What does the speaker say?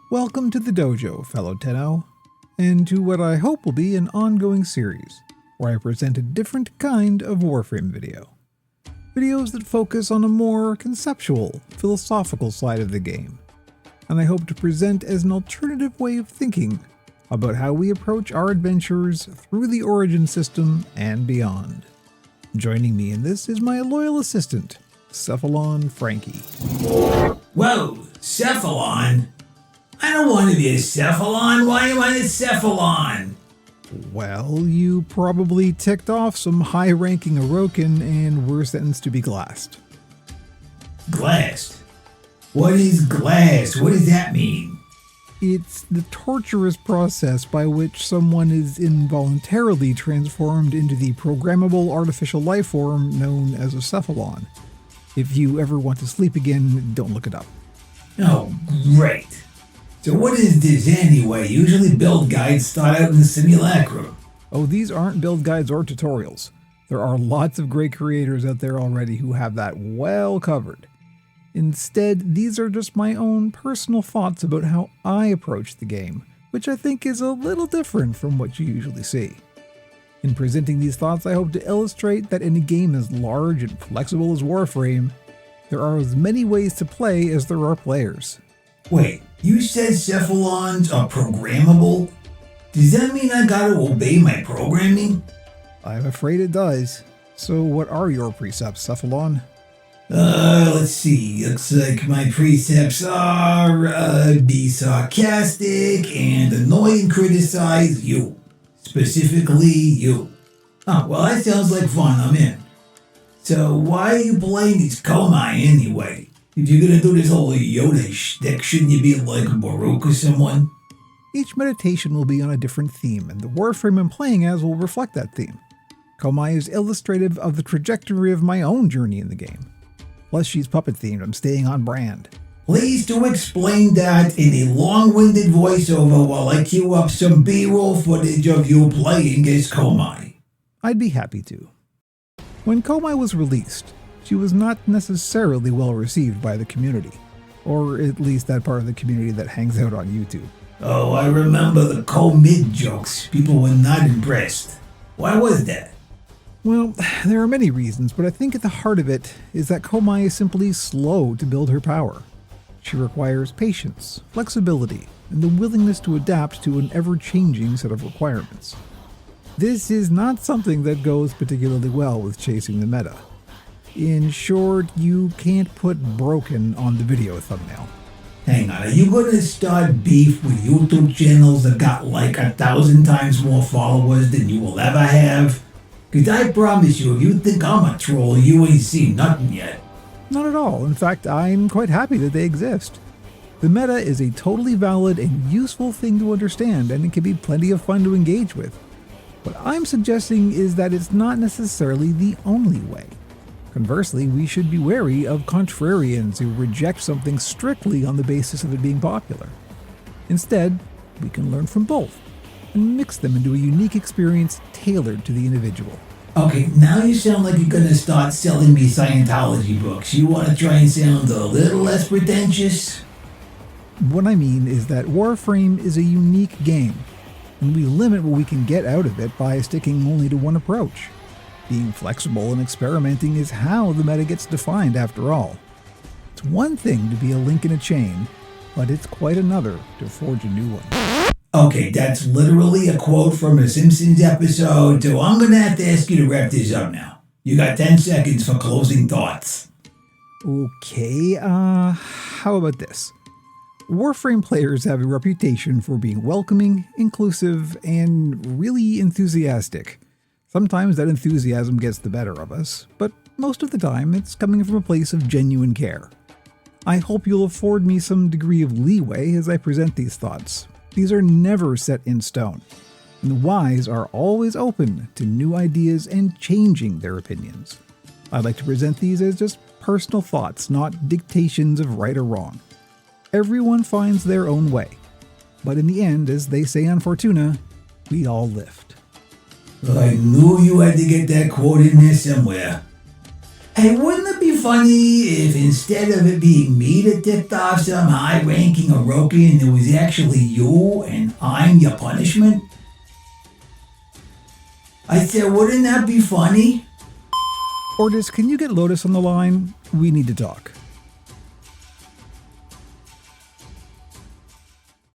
Welcome to the dojo, fellow Tenno, and to what I hope will be an ongoing series, where I present a different kind of Warframe video. Videos that focus on a more conceptual, philosophical side of the game, and I hope to present as an alternative way of thinking about how we approach our adventures through the Origin system and beyond. Joining me in this is my loyal assistant, Cephalon Frankie. Whoa, Cephalon? I don't want to be a Cephalon. Why am I a Cephalon? Well, you probably ticked off some high-ranking Orokin and were sentenced to be glassed. Glassed? What is glassed? What does that mean? It's the torturous process by which someone is involuntarily transformed into the programmable artificial life form known as a Cephalon. If you ever want to sleep again, don't look it up. Oh, great. So what is this anyway? Usually build guides start out in the simulacrum. Oh, these aren't build guides or tutorials. There are lots of great creators out there already who have that well covered. Instead, these are just my own personal thoughts about how I approach the game, which I think is a little different from what you usually see. In presenting these thoughts, I hope to illustrate that in a game as large and flexible as Warframe, there are as many ways to play as there are players. Wait, you said Cephalons are programmable? Does that mean I gotta obey my programming? I'm afraid it does. So what are your precepts, Cephalon? Let's see. Looks like my precepts are, be sarcastic and annoy and criticize you. Specifically, you. Oh, well, that sounds like fun. I'm in. So why are you playing as Komai anyway? If you're gonna do this whole Yoda shtick, shouldn't you be like Baruch or someone? Each meditation will be on a different theme, and the Warframe I'm playing as will reflect that theme. Komai is illustrative of the trajectory of my own journey in the game. Plus, she's puppet-themed. I'm staying on brand. Please do explain that in a long-winded voiceover while I queue up some B-roll footage of you playing as Komai. I'd be happy to. When Komai was released, she was not necessarily well received by the community, or at least that part of the community that hangs out on YouTube. Oh, I remember the Ko-Mid jokes. People were not impressed. Why was that? Well, there are many reasons, but I think at the heart of it is that Komai is simply slow to build her power. She requires patience, flexibility, and the willingness to adapt to an ever-changing set of requirements. This is not something that goes particularly well with chasing the meta. In short, you can't put broken on the video thumbnail. Hang on, are you gonna start beef with YouTube channels that got like 1,000 times more followers than you will ever have? Cause I promise you, if you think I'm a troll, you ain't seen nothing yet. Not at all. In fact, I'm quite happy that they exist. The meta is a totally valid and useful thing to understand, and it can be plenty of fun to engage with. What I'm suggesting is that it's not necessarily the only way. Conversely, we should be wary of contrarians who reject something strictly on the basis of it being popular. Instead, we can learn from both and mix them into a unique experience tailored to the individual. Okay, now you sound like you're gonna start selling me Scientology books. You wanna try and sound a little less pretentious? What I mean is that Warframe is a unique game, and we limit what we can get out of it by sticking only to one approach. Being flexible and experimenting is how the meta gets defined after all. It's one thing to be a link in a chain, but it's quite another to forge a new one. Okay, that's literally a quote from a Simpsons episode, so I'm gonna have to ask you to wrap this up now. You got 10 seconds for closing thoughts. Okay, how about this? Warframe players have a reputation for being welcoming, inclusive, and really enthusiastic. Sometimes that enthusiasm gets the better of us, but most of the time it's coming from a place of genuine care. I hope you'll afford me some degree of leeway as I present these thoughts. These are never set in stone, and the wise are always open to new ideas and changing their opinions. I'd like to present these as just personal thoughts, not dictations of right or wrong. Everyone finds their own way, but in the end, as they say on Fortuna, we all lift. I knew you had to get that quote in there somewhere. Hey, wouldn't it be funny if instead of it being me that tipped off some high-ranking Orokian, it was actually you and I'm your punishment? I said, wouldn't that be funny? Ordis, can you get Lotus on the line? We need to talk.